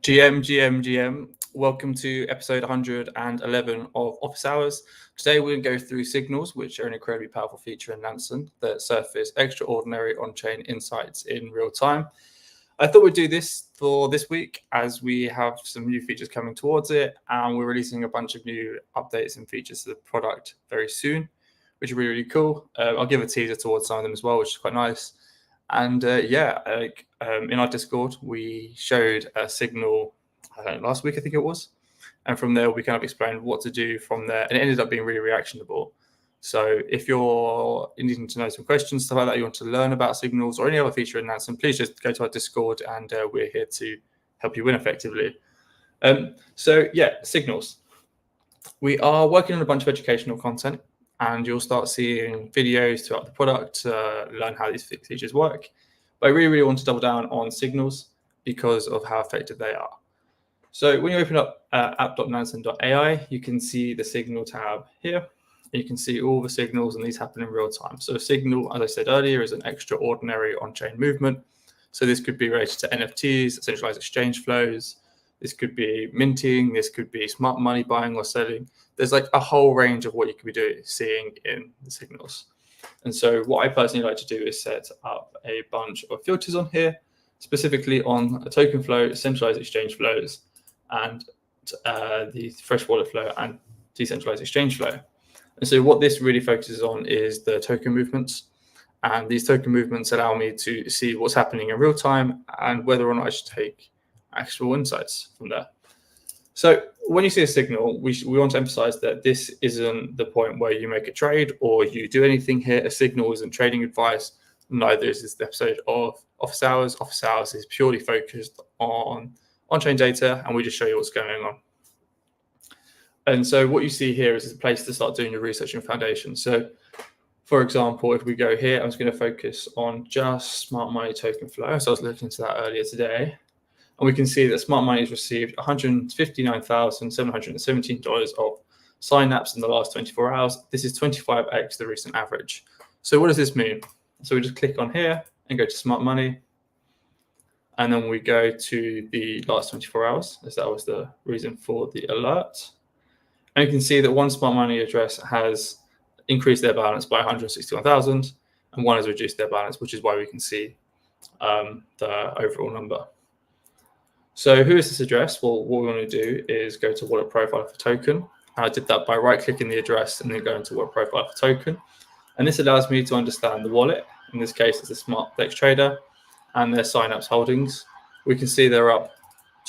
GM. Welcome to episode 111 of Office Hours. Today we're going to go through signals, which are an incredibly powerful feature in Nansen that surface extraordinary on-chain insights in real time. I thought we'd do this for this week as we have some new features coming towards it, and we're releasing a bunch of new updates and features to the product very soon, which are really cool. I'll give a teaser towards some of them as well, which is quite nice. And in our Discord, we showed a signal last week, I think it was. And from there, we kind of explained what to do from there. And it ended up being really reactionable. So if you're needing to know some questions, stuff like that, you want to learn about signals or any other feature in Nansen, please just go to our Discord and we're here to help you win effectively. Signals. We are working on a bunch of educational content, and you'll start seeing videos throughout the product to learn how these features work. But I really want to double down on signals because of how effective they are. So when you open up app.nansen.ai, you can see the signal tab here. You can see all the signals, and these happen in real time. So a signal, as I said earlier, is an extraordinary on-chain movement. So this could be related to NFTs, centralized exchange flows. This could be minting. This could be smart money buying or selling. There's like a whole range of what you could be seeing in the signals. And so what I personally like to do is set up a bunch of filters on here, specifically on a token flow, centralized exchange flows, and the fresh wallet flow and decentralized exchange flow. And so what this really focuses on is the token movements. And these token movements allow me to see what's happening in real time and whether or not I should take actual insights from there. So when you see a signal, we want to emphasize that this isn't the point where you make a trade or you do anything here. A signal isn't trading advice. Neither is this episode of Office Hours. Office Hours is purely focused on on-chain data, and we just show you what's going on. And so what you see here is a place to start doing your research and foundation. So for example, if we go here, I'm just going to focus on just smart money token flow. So I was looking into that earlier today. And we can see that smart money has received $159,717 of sign-ups in the last 24 hours. This is 25x the recent average. So what does this mean? So we just click on here and go to smart money. And then we go to the last 24 hours, as that was the reason for the alert. And you can see that one smart money address has increased their balance by 161,000 and one has reduced their balance, which is why we can see the overall number. So who is this address? Well, what we want to do is go to wallet profile for token. I did that by right-clicking the address and then going to wallet profile for token. And this allows me to understand the wallet. In this case, it's a smart flex trader and their sign-ups holdings. We can see they're up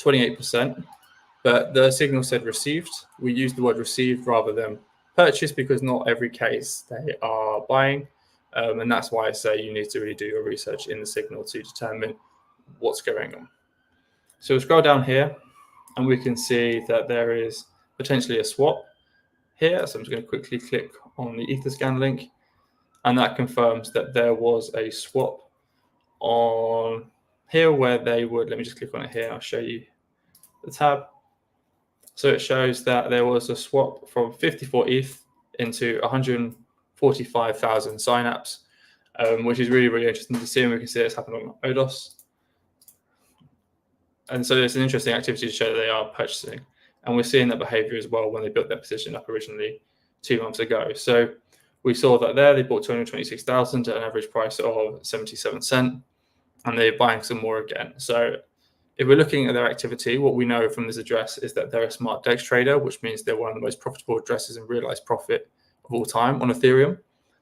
28%, but the signal said received. We use the word received rather than purchased because not every case they are buying. And that's why I say you need to really do your research in the signal to determine what's going on. So we'll scroll down here and we can see that there is potentially a swap here. So I'm just going to quickly click on the Etherscan link, and that confirms that there was a swap on here where they would, let me just click on it here. I'll show you the tab. So it shows that there was a swap from 54 ETH into 145,000 signups, which is really interesting to see. And we can see it's happened on Odos. And so it's an interesting activity to show that they are purchasing. And we're seeing that behavior as well when they built their position up originally 2 months ago. So we saw that there they bought 226,000 at an average price of 77 cents, and they're buying some more again. So if we're looking at their activity, what we know from this address is that they're a smart DEX trader, which means they're one of the most profitable addresses and realized profit of all time on Ethereum.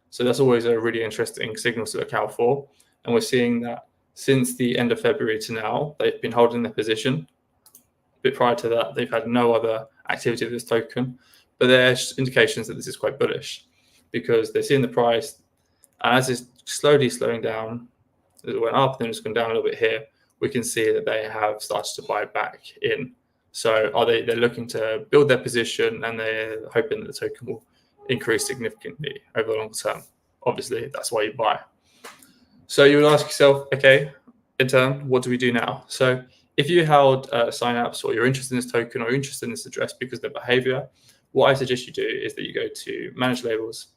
So that's always a really interesting signal to look out for. And we're seeing that since the end of February to now, they've been holding their position. A bit prior to that, they've had no other activity of this token, but there's indications that this is quite bullish because they're seeing the price, and as it's slowly slowing down, it went up, then it's gone down a little bit here, we can see that they have started to buy back in. So they're looking to build their position, and they're hoping that the token will increase significantly over the long term. Obviously, that's why you buy. So you would ask yourself, okay, in turn, what do we do now? So if you held signups, or you're interested in this token, or you're interested in this address because of their behavior, what I suggest you do is that you go to manage labels,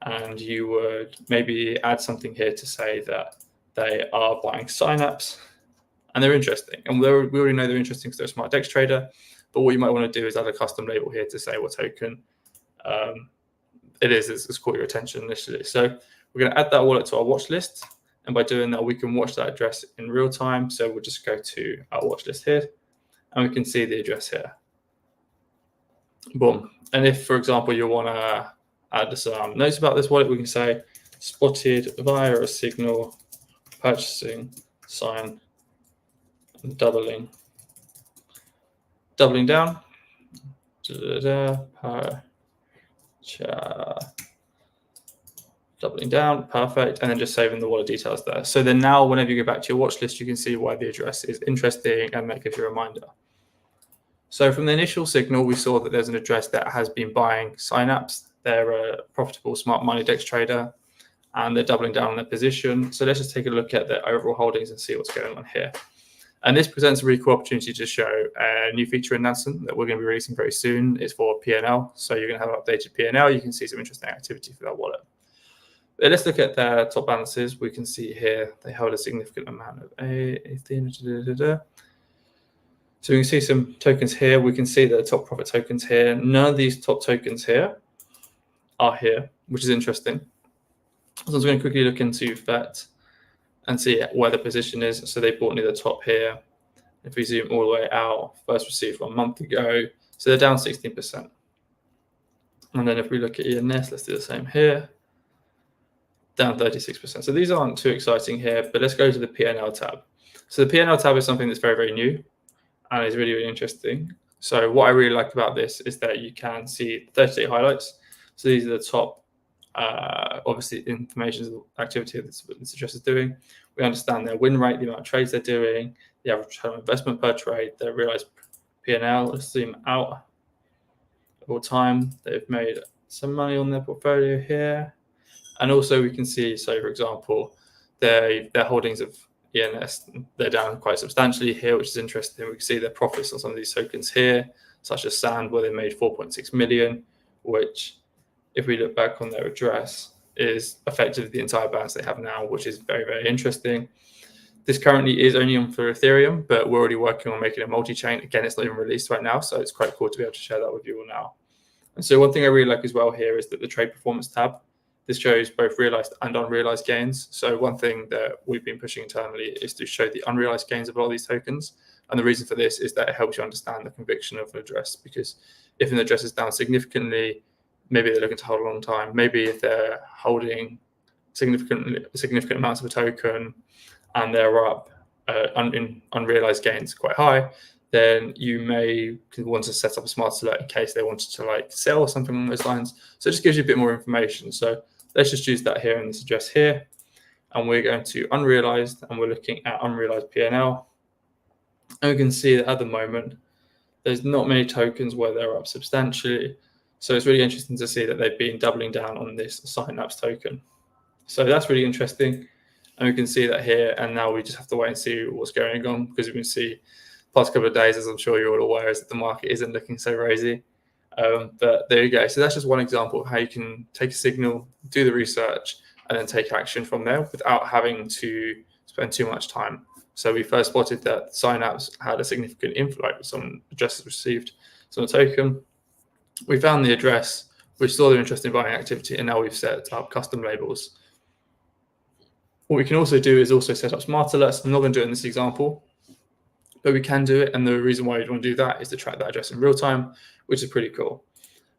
and you would maybe add something here to say that they are buying signups, and they're interesting. And we already know they're interesting because they're a smart DEX trader. But what you might want to do is add a custom label here to say what token it is that's caught your attention initially. So we're going to add that wallet to our watch list. And by doing that, we can watch that address in real time. So we'll just go to our watch list here, and we can see the address here. Boom. And if, for example, you want to add some notes about this wallet, we can say spotted via a signal purchasing sign doubling down. Doubling down, perfect, and then just saving the wallet details there. So then now whenever you go back to your watch list, you can see why the address is interesting, and that gives you a reminder. So from the initial signal, we saw that there's an address that has been buying Synapse. They're a profitable smart money DEX trader, and they're doubling down on their position. So let's just take a look at their overall holdings and see what's going on here. And this presents a really cool opportunity to show a new feature in Nansen that we're going to be releasing very soon. It's for P&L. So you're going to have an updated P&L. You can see some interesting activity for that wallet. But let's look at their top balances. We can see here they held a significant amount of Ethereum. So we can see some tokens here. We can see the top profit tokens here. None of these top tokens here are here, which is interesting. So I'm going to quickly look into VET and see where the position is. So they bought near the top here. If we zoom all the way out, first received 1 month ago. So they're down 16%. And then if we look at ENS, let's do the same here. Down 36%. So these aren't too exciting here, but let's go to the P&L tab. So the P&L tab is something that's very, very new and is really, really interesting. So what I really like about this is that you can see 30-day highlights. So these are the top, obviously, information activity this address is doing. We understand their win rate, the amount of trades they're doing, the average return on investment per trade, their realized P&L. Let's zoom out over time. They've made some money on their portfolio here. And also we can see, so for example, their holdings of ENS, they're down quite substantially here, which is interesting. We can see their profits on some of these tokens here, such as Sand, where they made 4.6 million, which, if we look back on their address, is effectively the entire balance they have now, which is very, very interesting. This currently is only on for Ethereum, but we're already working on making a multi-chain. Again, it's not even released right now, so it's quite cool to be able to share that with you all now. And so one thing I really like as well here is that the trade performance tab, this shows both realized and unrealized gains. So one thing that we've been pushing internally is to show the unrealized gains of all these tokens. And the reason for this is that it helps you understand the conviction of an address, because if an address is down significantly, maybe they're looking to hold a long time. Maybe if they're holding significant amounts of a token and they're up in unrealized gains quite high, then you may want to set up a smart alert in case they wanted to like sell or something along those lines. So it just gives you a bit more information. So let's just use that here in this address here. And we're going to unrealized, and we're looking at unrealized P&L. And we can see that at the moment, there's not many tokens where they're up substantially. So it's really interesting to see that they've been doubling down on this Synapse token. So that's really interesting. And we can see that here. And now we just have to wait and see what's going on, because we can see past couple of days, as I'm sure you're all aware, is that the market isn't looking so rosy. But there you go. So that's just one example of how you can take a signal, do the research, and then take action from there without having to spend too much time. So we first spotted that Synapse had a significant inflow. Some addresses received some token. We found the address, we saw their interest in buying activity, and now we've set up custom labels. What we can also do is also set up smart alerts. I'm not going to do it in this example, but we can do it. And the reason why you'd want to do that is to track that address in real time, which is pretty cool.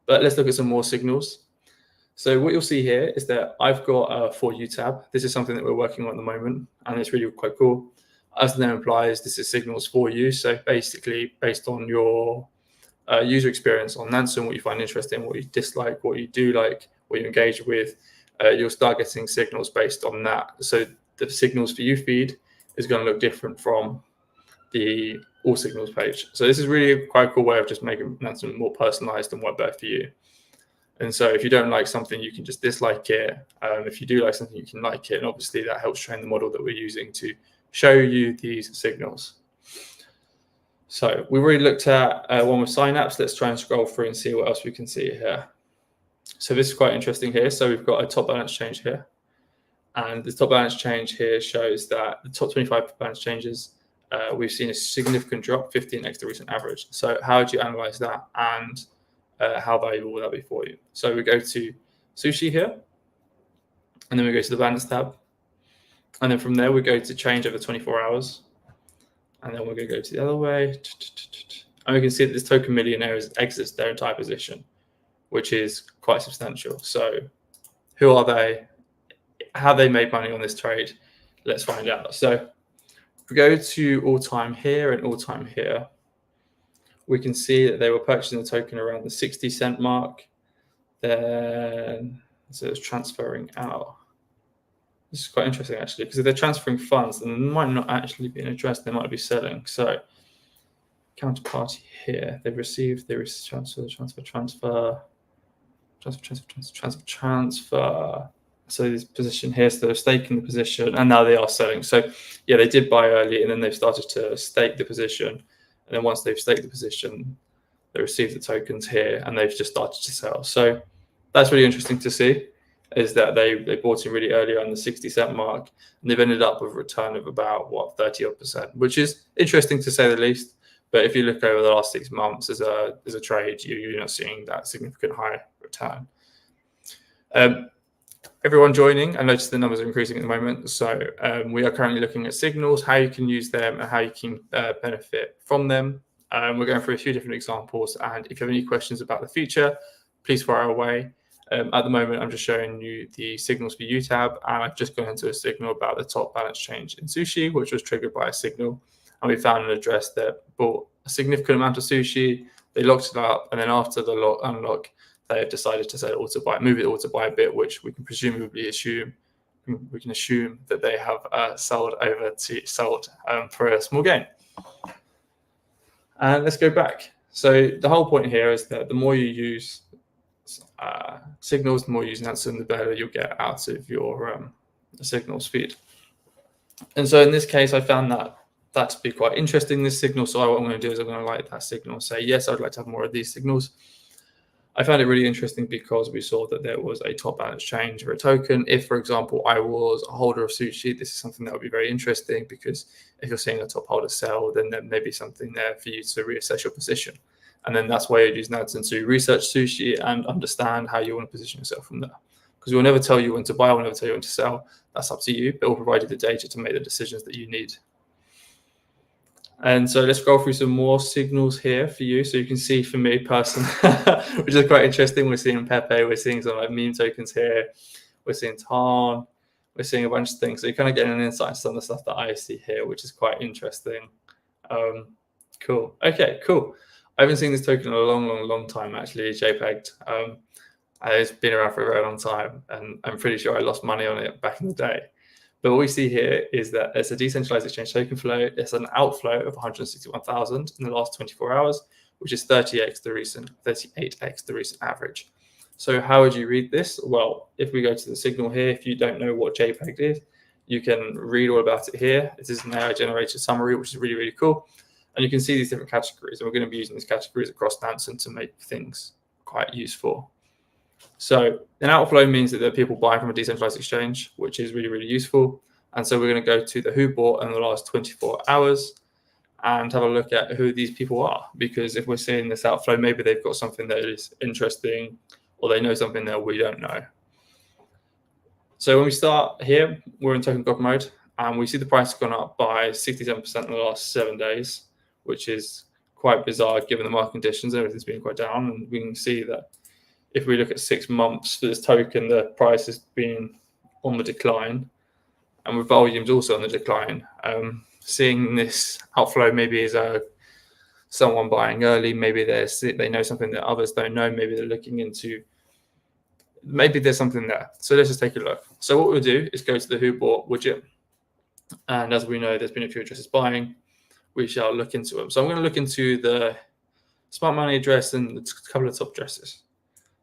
But let's look at some more signals. So what you'll see here is that I've got a For You tab. This is something that we're working on at the moment, and it's really quite cool. As the name implies, this is signals for you. So basically, based on your user experience on Nansen, what you find interesting, what you dislike, what you do like, what you engage with, you'll start getting signals based on that. So the signals for you feed is going to look different from the all signals page. So this is really quite a cool way of just making Nansen more personalized and work better for you. And so if you don't like something, you can just dislike it. If you do like something, you can like it. And obviously that helps train the model that we're using to show you these signals. So we've already looked at one with Synapse. Let's try and scroll through and see what else we can see here. So this is quite interesting here. So we've got a top balance change here. And the top balance change here shows that the top 25 balance changes we've seen a significant drop, 15x the recent average. So how do you analyze that, and how valuable will that be for you? So we go to sushi here, and then we go to the balance tab, and then from there we go to change over 24 hours, and then we're going to go to the other way, and we can see that this token millionaire exits their entire position, which is quite substantial. So who are they? How they made money on this trade? Let's find out. So if we go to all time here and all time here, we can see that they were purchasing the token around the 60 cent mark. Then so it's transferring out. This is quite interesting actually, because if they're transferring funds, then they might not actually be addressed. They might be selling. So counterparty here, they've received, transfer. So this position here, so they're staking the position, and now they are selling. So yeah, they did buy early, and then they've started to stake the position. And then once they've staked the position, they receive the tokens here, and they've just started to sell. So that's really interesting to see, is that they bought in really early on the 60 cent mark, and they've ended up with a return of about 30%, which is interesting to say the least. But if you look over the last 6 months as a trade, you're not seeing that significant high return. Everyone joining, I noticed the numbers are increasing at the moment. So we are currently looking at signals, how you can use them and how you can benefit from them. We're going through a few different examples, and if you have any questions about the future, please fire away. At the moment, I'm just showing you the signals for you tab, and I've just gone into a signal about the top balance change in sushi, which was triggered by a signal. And we found an address that bought a significant amount of sushi. They locked it up, and then after the unlock, they have decided to say auto buy, move it auto buy a bit, which we can presumably assume that they have sold for a small gain. And let's go back. So the whole point here is that the more you use signals, the more you use Nansen, the better you'll get out of your signal speed. And so in this case, I found that to be quite interesting, this signal. So what I'm going to do is I'm going to light that signal and say, yes, I'd like to have more of these signals. I found it really interesting because we saw that there was a top balance change for a token. If, for example, I was a holder of sushi, this is something that would be very interesting, because if you're seeing a top holder sell, then there may be something there for you to reassess your position. And then that's why you use Nansen to research sushi and understand how you want to position yourself from there. Because we'll never tell you when to buy, we'll never tell you when to sell. That's up to you, but we'll provide you the data to make the decisions that you need. And so let's go through some more signals here for you. So you can see for me personally, which is quite interesting. We're seeing Pepe, we're seeing some like meme tokens here. We're seeing Tarn, we're seeing a bunch of things. So you're kind of getting an insight into some of the stuff that I see here, which is quite interesting. Cool. Okay, cool. I haven't seen this token in a long time, actually, JPEG'd. It's been around for a very long time, and I'm pretty sure I lost money on it back in the day. But what we see here is that it's a decentralized exchange token flow. It's an outflow of 161,000 in the last 24 hours, which is 38x the recent average. So how would you read this? Well, if we go to the signal here, if you don't know what JPEG is, you can read all about it here. This is an AI-generated summary, which is really, really cool. And you can see these different categories. And we're going to be using these categories across Nansen to make things quite useful. So an outflow means that there are people buying from a decentralized exchange, which is really, really useful. And so we're going to go to the who bought in the last 24 hours and have a look at who these people are. Because if we're seeing this outflow, maybe they've got something that is interesting, or they know something that we don't know. So when we start here, we're in token god mode, and we see the price has gone up by 67% in the last 7 days, which is quite bizarre given the market conditions. Everything's been quite down, and we can see that if we look at 6 months for this token, the price has been on the decline, and with volumes also on the decline. Seeing this outflow maybe is someone buying early. Maybe they know something that others don't know. Maybe they're looking into. Maybe there's something there. So let's just take a look. So what we'll do is go to the who bought widget, and as we know, there's been a few addresses buying. We shall look into them. So I'm going to look into the smart money address and a couple of top addresses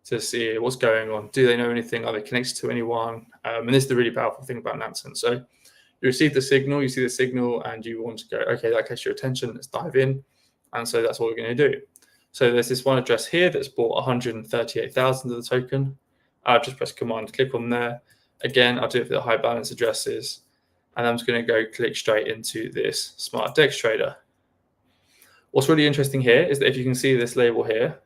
to see what's going on. Do they know anything? Are they connected to anyone? And this is the really powerful thing about Nansen. So you receive the signal, you see the signal, and you want to go, okay, that catches your attention, let's dive in. And so that's what we're going to do. So there's this one address here that's bought 138,000 of the token. I'll just press command, click on there. Again, I'll do it for the high balance addresses. And I'm just going to go click straight into this Smart Dex Trader. What's really interesting here is that if you can see this label here,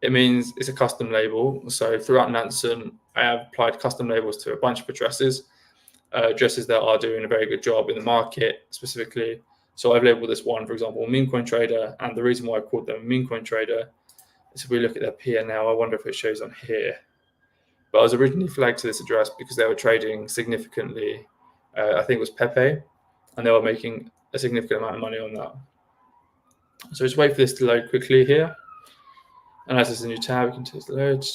it means it's a custom label. So throughout Nansen, I have applied custom labels to a bunch of addresses that are doing a very good job in the market specifically. So I've labeled this one, for example, meme coin trader. And the reason why I called them a meme coin trader is if we look at their P&L, I wonder if it shows on here. But I was originally flagged to this address because they were trading significantly. I think it was Pepe, and they were making a significant amount of money on that. So just wait for this to load quickly here. And as it's a new tab, we can take the load.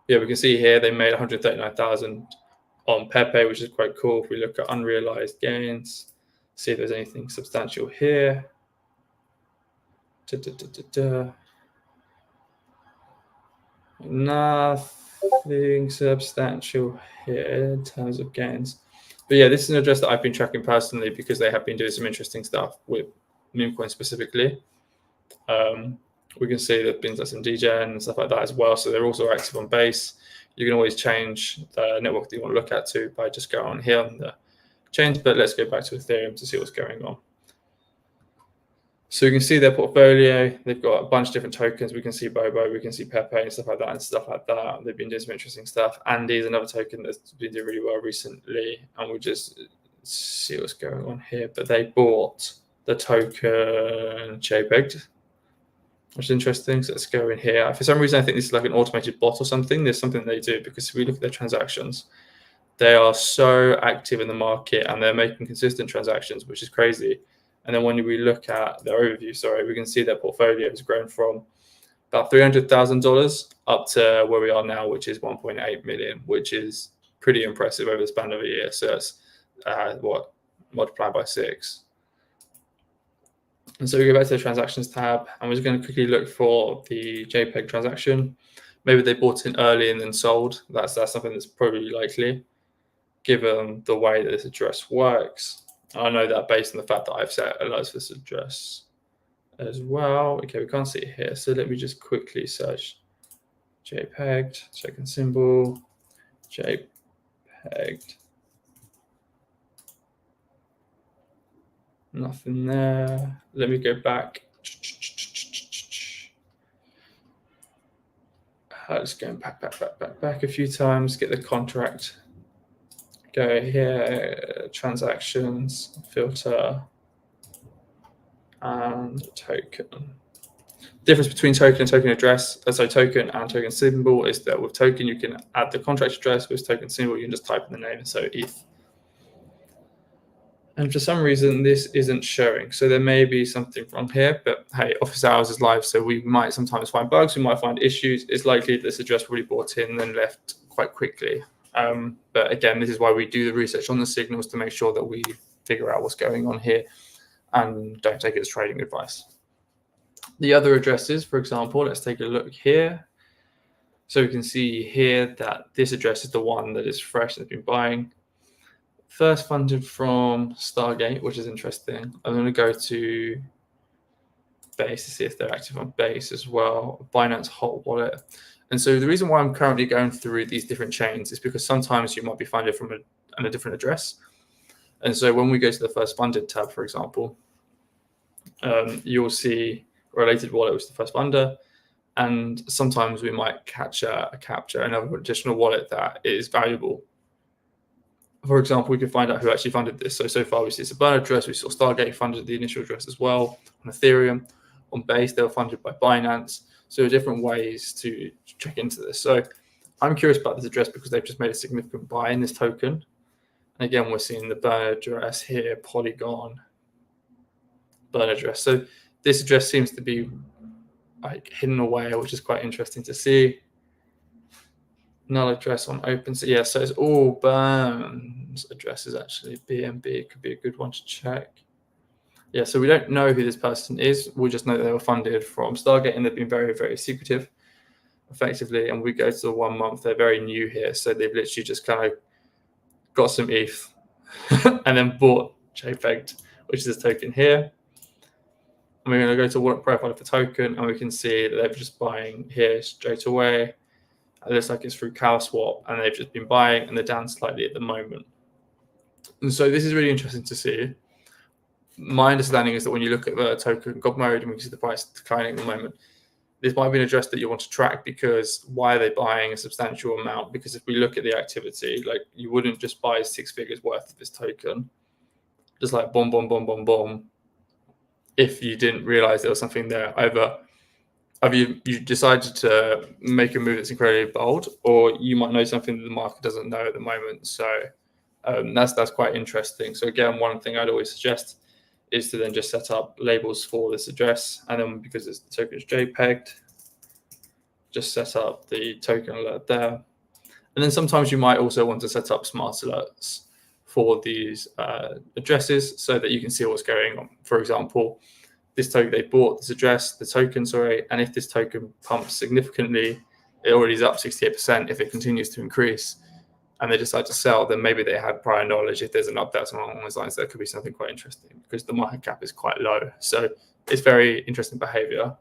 Yeah, we can see here they made 139,000 on Pepe, which is quite cool. If we look at unrealized gains, see if there's anything substantial here. Nothing substantial here in terms of gains. But yeah, this is an address that I've been tracking personally because they have been doing some interesting stuff with meme coin specifically. We can see there's been some degen and stuff like that as well. So they're also active on base. You can always change the network that you want to look at to by just going on here on the chains. But let's go back to Ethereum to see what's going on. So you can see their portfolio. They've got a bunch of different tokens. We can see Bobo, we can see Pepe and stuff like that. They've been doing some interesting stuff. Andy is another token that's been doing really well recently. And we'll just see what's going on here. But they bought the token JPEG, which is interesting. So let's go in here. For some reason, I think this is like an automated bot or something. There's something they do because if we look at their transactions, they are so active in the market and they're making consistent transactions, which is crazy. And then when we look at their overview, we can see their portfolio has grown from about $300,000 up to where we are now, which is 1.8 million, which is pretty impressive over the span of a year. So that's multiplied by 6. And so we go back to the transactions tab, and we're just going to quickly look for the JPEG transaction. Maybe they bought in early and then sold. That's something that's probably likely, given the way that this address works. I know that based on the fact that I've set alerts for this address as well. Okay, we can't see it here. So let me just quickly search JPEG, token symbol, JPEG. Nothing there. Let me go back. Let's go back a few times, get the contract. Go here, transactions, filter, and token. Difference between token and token address, token and token symbol is that with token, you can add the contract address. With token symbol, you can just type in the name, so ETH. And for some reason, this isn't showing. So there may be something wrong here, but hey, office hours is live. So we might sometimes find bugs, we might find issues. It's likely this address will be bought in and then left quite quickly. But again, this is why we do the research on the signals to make sure that we figure out what's going on here and don't take it as trading advice. The other addresses, for example, let's take a look here. So we can see here that this address is the one that is fresh and has been buying. First funded from Stargate, which is interesting. I'm going to go to Base to see if they're active on Base as well. Binance Hot Wallet. And so the reason why I'm currently going through these different chains is because sometimes you might be funded from a different address. And so when we go to the first funded tab, for example, you'll see related wallet was the first funder. And sometimes we might capture another additional wallet that is valuable. For example, we can find out who actually funded this. So far we see it's a burner address. We saw Stargate funded the initial address as well. On Ethereum, on Base, they were funded by Binance. So there are different ways to check into this. So I'm curious about this address because they've just made a significant buy in this token. And again, we're seeing the burner address here, Polygon, burner address. So this address seems to be like hidden away, which is quite interesting to see. Null address on open. So yeah, so it's all Burns addresses actually. BNB could be a good one to check. Yeah, so we don't know who this person is. We just know that they were funded from Stargate and they've been very, very secretive, effectively. And we go to the 1 month, they're very new here. So they've literally just kind of got some ETH and then bought JPEG, which is this token here. And we're going to go to wallet profile of the token and we can see that they're just buying here straight away. It looks like it's through CowSwap and they've just been buying and they're down slightly at the moment. And so this is really interesting to see. My understanding is that when you look at the token God mode and we can see the price declining at the moment, this might be an address that you want to track, because why are they buying a substantial amount? Because if we look at the activity, like, you wouldn't just buy 6 figures worth of this token, just like boom, boom, boom, boom, boom, if you didn't realize there was something there. Either you decided to make a move that's incredibly bold, or you might know something that the market doesn't know at the moment. So that's quite interesting. So again, one thing I'd always suggest is to then just set up labels for this address, and then because the token is JPEG'd, just set up the token alert there. And then sometimes you might also want to set up smart alerts for these addresses so that you can see what's going on. For example, this token, they bought this address, the token, sorry, and if this token pumps significantly, it already is up 68%. If it continues to increase and they decide to sell, then maybe they had prior knowledge. If there's an update along those lines, there could be something quite interesting because the market cap is quite low. So it's very interesting behavior.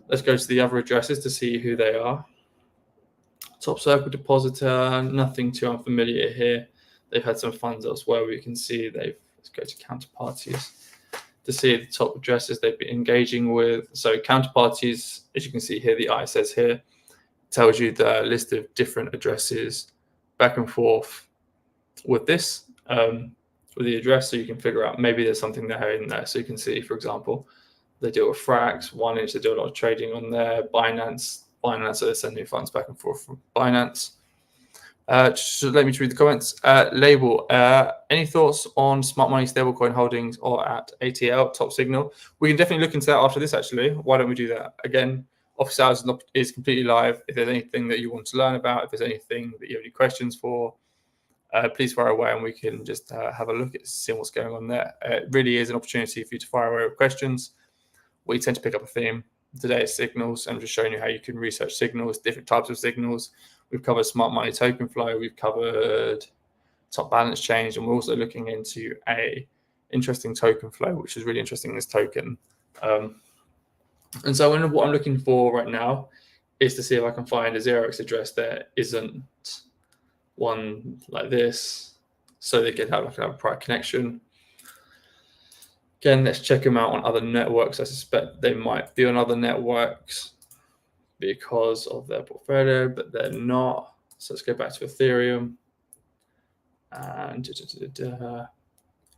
Let's go to the other addresses to see who they are. Top Circle Depositor, nothing too unfamiliar here. They've had some funds elsewhere. We can see let's go to counterparties to see the top addresses they've been engaging with. So counterparties, as you can see here, the eye says here, tells you the list of different addresses back and forth with this, with the address, so you can figure out maybe there's something there in there. So you can see, for example, they deal with Frax, 1inch, they do a lot of trading on there, Binance, so they're sending funds back and forth from Binance. So let me read the comments. Label, any thoughts on smart money stablecoin holdings or at ATL, Top Signal? We can definitely look into that after this, actually. Why don't we do that? Again, office hours is completely live. If there's anything that you want to learn about, if there's anything that you have any questions for, please fire away and we can just have a look at seeing what's going on there. It really is an opportunity for you to fire away with questions. We tend to pick up a theme. Today is signals. I'm just showing you how you can research signals, different types of signals. We've covered smart money token flow. We've covered top balance change, and we're also looking into a interesting token flow, which is really interesting, this token. And so what I'm looking for right now is to see if I can find a 0x address that isn't one like this, so they can have like a prior connection. Again, let's check them out on other networks. I suspect they might be on other networks because of their portfolio, but they're not. So let's go back to Ethereum. And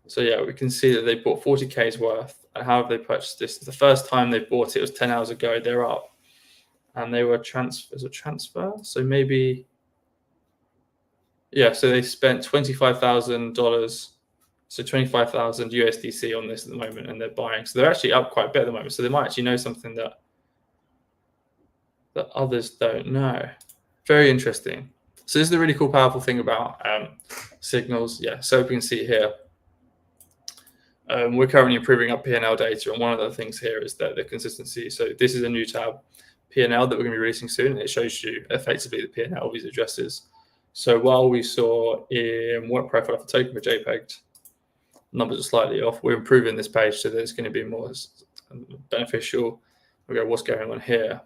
so yeah, we can see that they bought 40K's worth. And how have they purchased this? The first time they bought it was 10 hours ago. They're up, and they were transfer. So maybe, yeah. So they spent $25,000. So 25,000 USDC on this at the moment, and they're buying. So they're actually up quite a bit at the moment. So they might actually know something that others don't know. Very interesting. So this is the really cool, powerful thing about signals. Yeah, so we can see here, we're currently improving our P&L data, and one of the things here is that the consistency. So this is a new tab, P&L, that we're going to be releasing soon. It shows you effectively the P&L of these addresses. So while we saw in work profile of the token for JPEG, numbers are slightly off, we're improving this page so that it's going to be more beneficial. We go, what's going on here?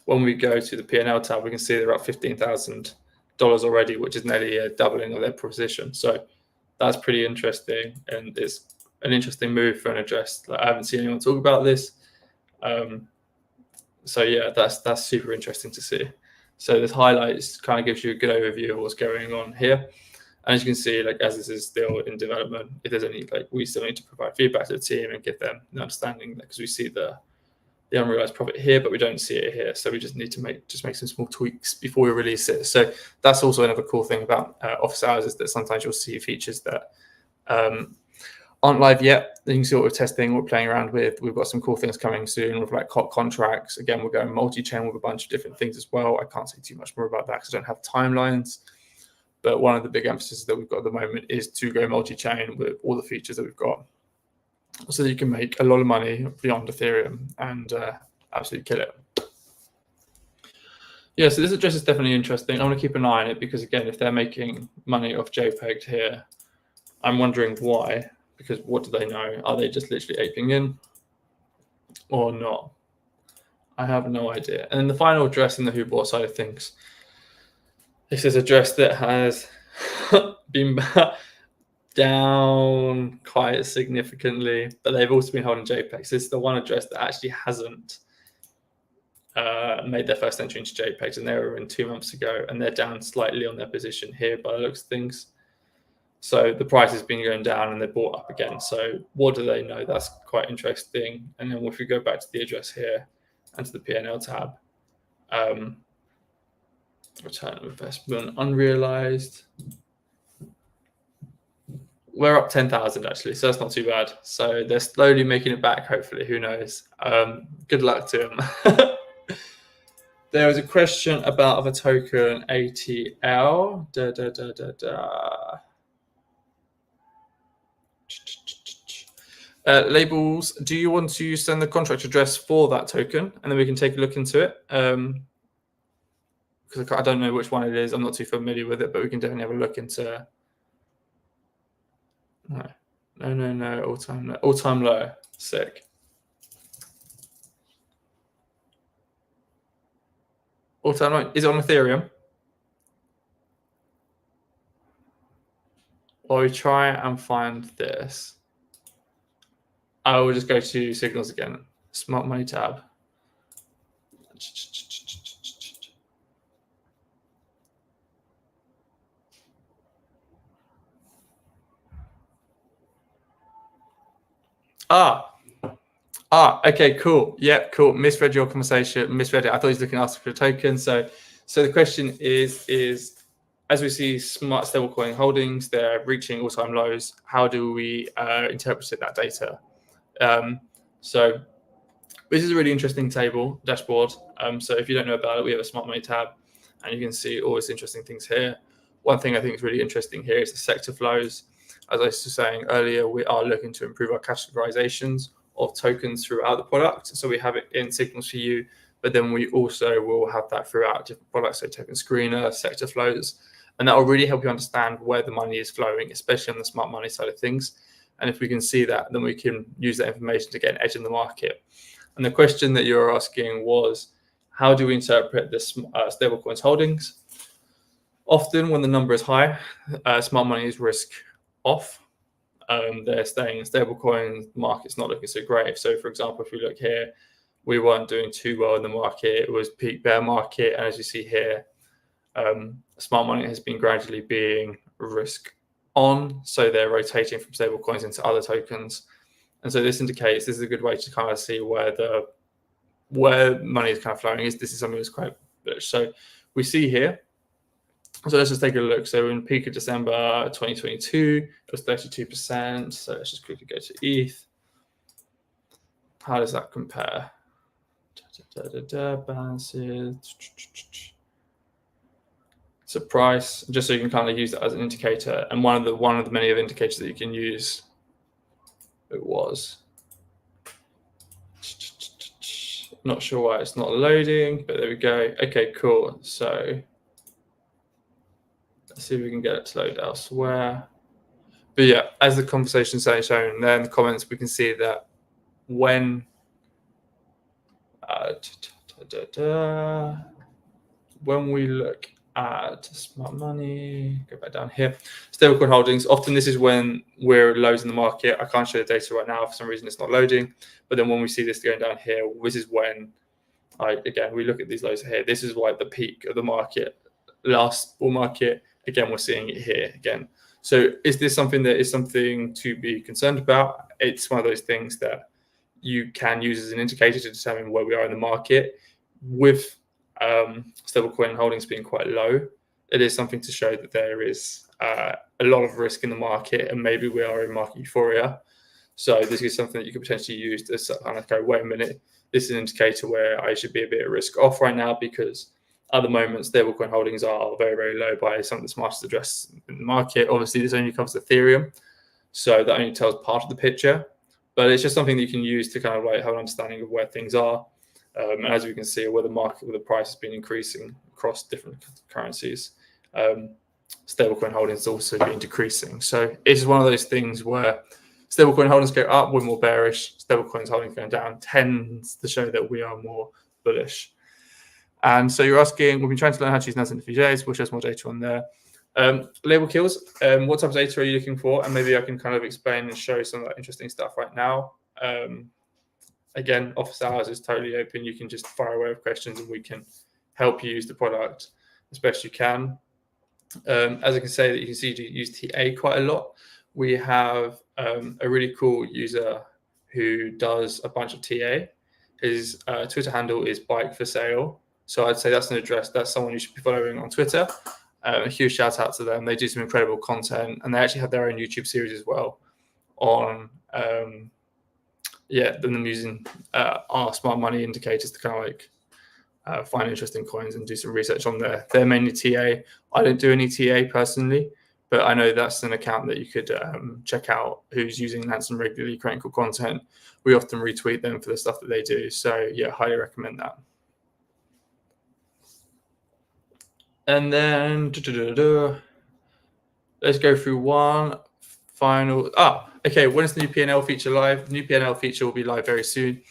When we go to the P&L tab, we can see they're up $15,000 already, which is nearly a doubling of their position. So that's pretty interesting, and it's an interesting move for an address. Like, I haven't seen anyone talk about this. So yeah, that's super interesting to see. So this highlights kind of gives you a good overview of what's going on here. And as you can see, like, as this is still in development, if there's any, like, we still need to provide feedback to the team and give them an understanding, because we see the unrealized profit here, but we don't see it here. So we just need to make some small tweaks before we release it. So that's also another cool thing about office hours, is that sometimes you'll see features that aren't live yet. You can see what we're testing, what we're playing around with. We've got some cool things coming soon with like hot contracts. Again, we're going multi-chain with a bunch of different things as well. I can't say too much more about that because I don't have timelines. But one of the big emphases that we've got at the moment is to go multi-chain with all the features that we've got, so that you can make a lot of money beyond Ethereum and absolutely kill it. Yeah, so this address is definitely interesting. I want to keep an eye on it because, again, if they're making money off JPEG here, I'm wondering why. Because what do they know? Are they just literally aping in or not? I have no idea. And then the final address in the who bought side of things, this is a address that has been down quite significantly, but they've also been holding JPEGs. This is the one address that actually hasn't made their first entry into JPEGs, and they were in 2 months ago, and they're down slightly on their position here by the looks of things. So the price has been going down and they bought up again. So what do they know? That's quite interesting. And then if we go back to the address here and to the P&L tab, return of investment, unrealized. We're up 10,000 actually, so that's not too bad. So they're slowly making it back, hopefully. Who knows? Good luck to them. There was a question about a token ATL. Labels, do you want to send the contract address for that token and then we can take a look into it? Because I don't know which one it is. I'm not too familiar with it, but we can definitely have a look into. No, all-time low. Sick. All-time low. Is it on Ethereum? Or we try and find this. I will just go to Signals again. Smart Money tab. Okay, cool. Yeah, cool. Misread your conversation. Misread it. I thought he was looking at us for a token. So the question is as we see smart stablecoin holdings, they're reaching all-time lows. How do we interpret that data? So this is a really interesting dashboard. So if you don't know about it, we have a Smart Money tab, and you can see all these interesting things here. One thing I think is really interesting here is the sector flows. As I was saying earlier, we are looking to improve our categorizations of tokens throughout the product. So we have it in Signals for you, but then we also will have that throughout different products, so token screener, sector flows, and that will really help you understand where the money is flowing, especially on the smart money side of things. And if we can see that, then we can use that information to get an edge in the market. And the question that you're asking was, how do we interpret this stablecoins holdings? Often when the number is high, smart money is risk off. They're staying in stablecoin, the market's not looking so great. So for example, if we look here, we weren't doing too well in the market. It was peak bear market. And as you see here, smart money has been gradually being risk on. So they're rotating from stablecoins into other tokens. And so this indicates this is a good way to kind of see where money is kind of flowing. This is something that's quite bullish. So we see here. So let's just take a look. So in peak of December 2022, it was 32%. So let's just quickly go to ETH. How does that compare? Balances. So price, just so you can kind of use that as an indicator. And one of the many indicators that you can use, it was. Not sure why it's not loading, but there we go. Okay, cool. So let's see if we can get it to load elsewhere. But yeah, as the conversation is shown there in the comments, we can see that when we look at smart money, go back down here, stablecoin holdings, often this is when we're lows in the market. I can't show the data right now. For some reason, it's not loading. But then when we see this going down here, this is when, again, we look at these lows here. This is why the peak of the market, last bull market, again, we're seeing it here again. So is this something that is something to be concerned about? It's one of those things that you can use as an indicator to determine where we are in the market. With stablecoin holdings being quite low, it is something to show that there is a lot of risk in the market, and maybe we are in market euphoria. So this is something that you could potentially use to kind of go, wait a minute, this is an indicator where I should be a bit of risk off right now, because at the moment, stablecoin holdings are very, very low by some of the smartest address in the market. Obviously, this only covers Ethereum, so that only tells part of the picture. But it's just something that you can use to kind of like have an understanding of where things are. And as we can see, where the price has been increasing across different currencies, stablecoin holdings also been decreasing. So it's one of those things where stablecoin holdings go up, we're more bearish. Stablecoins holdings going down tends to show that we are more bullish. And so you're asking, we've been trying to learn how to use Nansen in a few days. We'll show some more data on there. Label kills. What type of data are you looking for? And maybe I can kind of explain and show some of that interesting stuff right now. Again, office hours is totally open. You can just fire away with questions and we can help you use the product as best you can. As I can say that you can see you use TA quite a lot. We have a really cool user who does a bunch of TA. His Twitter handle is bike for sale. So I'd say that's an address. That's someone you should be following on Twitter. A huge shout out to them. They do some incredible content, and they actually have their own YouTube series as well on them using our smart money indicators to kind of like find interesting coins and do some research on there. They're mainly TA. I don't do any TA personally, but I know that's an account that you could check out who's using Nansen regularly, creating cool content. We often retweet them for the stuff that they do. So yeah, highly recommend that. And then let's go through one final. Okay. When is the new P&L feature live? The new P&L feature will be live very soon.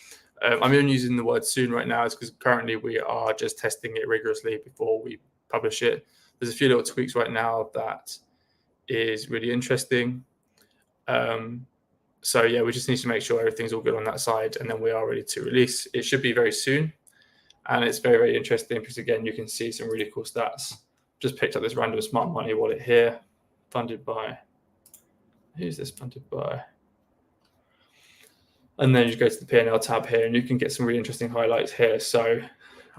I'm only using the word soon right now, is because currently we are just testing it rigorously before we publish it. There's a few little tweaks right now that is really interesting. So yeah, we just need to make sure everything's all good on that side, and then we are ready to release. It should be very soon. And it's very, very interesting because, again, you can see some really cool stats. Just picked up this random smart money wallet here, funded by, who's this funded by? And then you go to the P&L tab here and you can get some really interesting highlights here. So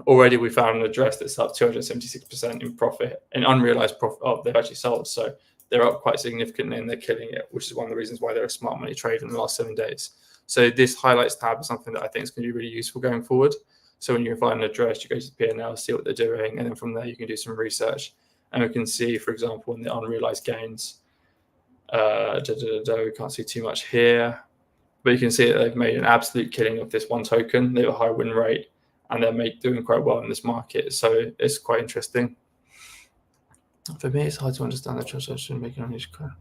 already we found an address that's up 276% in profit, in unrealized profit. Oh, they've actually sold. So they're up quite significantly and they're killing it, which is one of the reasons why they're a smart money trade in the last 7 days. So this highlights tab is something that I think is going to be really useful going forward. So when you find an address, you go to the P&L, see what they're doing, and then from there you can do some research. And we can see, for example, in the unrealized gains, we can't see too much here, but you can see that they've made an absolute killing of this one token. They have a high win rate, and they're doing quite well in this market. So it's quite interesting. For me, it's hard to understand the transaction making on each coin.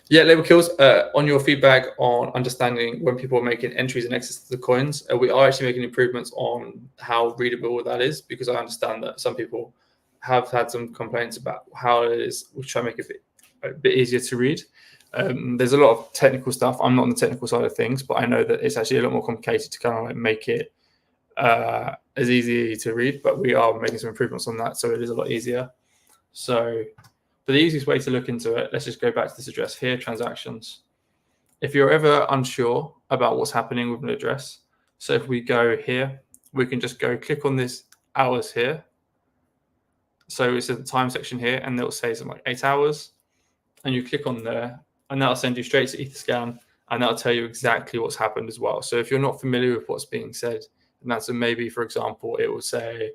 Label kills. On your feedback on understanding when people are making entries and exits to the coins, we are actually making improvements on how readable that is, because I understand that some people have had some complaints about how it is. We try to make it a bit easier to read. There's a lot of technical stuff. I'm not on the technical side of things, but I know that it's actually a lot more complicated to kind of like make it as easy to read. But we are making some improvements on that, so it is a lot easier. So for the easiest way to look into it, let's just go back to this address here, transactions. If you're ever unsure about what's happening with an address, so if we go here, we can just go click on this hours here. So it's at the time section here, and it'll say something like 8 hours. And you click on there, and that'll send you straight to Etherscan, and that'll tell you exactly what's happened as well. So if you're not familiar with what's being said, and that's maybe, for example, it will say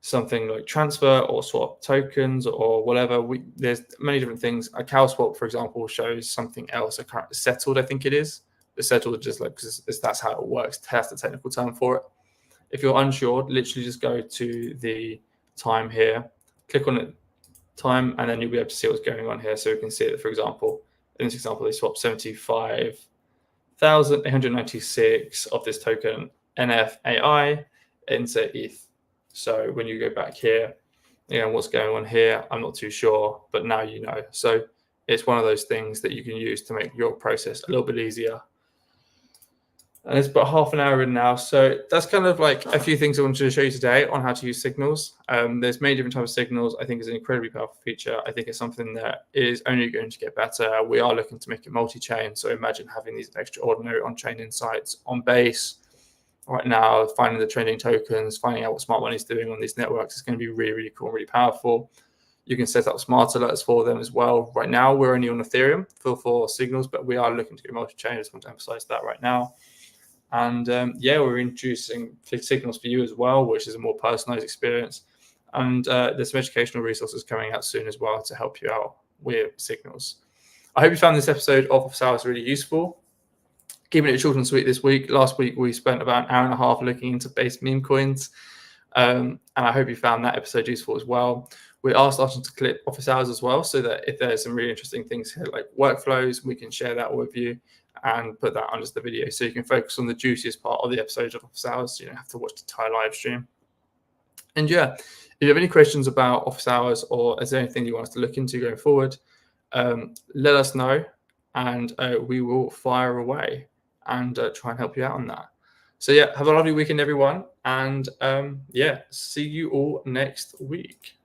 something like transfer or swap tokens or whatever. There's many different things. A cow swap, for example, shows something else. A settled, I think it is. The settled just like, because that's how it works. That's the technical term for it. If you're unsure, literally just go to the time here, click on it, time, and then you'll be able to see what's going on here. So you can see that, for example, in this example, they swapped 75,896 of this token NFAI into ETH. So when you go back here, what's going on here, I'm not too sure, but now you know. So it's one of those things that you can use to make your process a little bit easier. And it's about half an hour in now. So that's kind of like a few things I wanted to show you today on how to use signals. There's many different types of signals. I think it's an incredibly powerful feature. I think it's something that is only going to get better. We are looking to make it multi-chain. So imagine having these extraordinary on-chain insights on Base. Right now, finding the trending tokens, finding out what smart money is doing on these networks is going to be really, really cool and really powerful. You can set up smart alerts for them as well. Right now, we're only on Ethereum for signals, but we are looking to go multi-chain. I just want to emphasize that right now. And we're introducing signals for you as well, which is a more personalized experience. And there's some educational resources coming out soon as well to help you out with signals. I hope you found this episode of Office Hours really useful. Keeping it short and sweet this week. Last week, we spent about an hour and a half looking into base meme coins. And I hope you found that episode useful as well. We are starting to clip office hours as well, so that if there's some really interesting things here, like workflows, we can share that with you and put that under the video. So you can focus on the juiciest part of the episode of office hours. So you don't have to watch the entire live stream. And yeah, if you have any questions about office hours or is there anything you want us to look into going forward, let us know, and we will fire away and try and help you out on that. So yeah, have a lovely weekend, everyone. And yeah, see you all next week.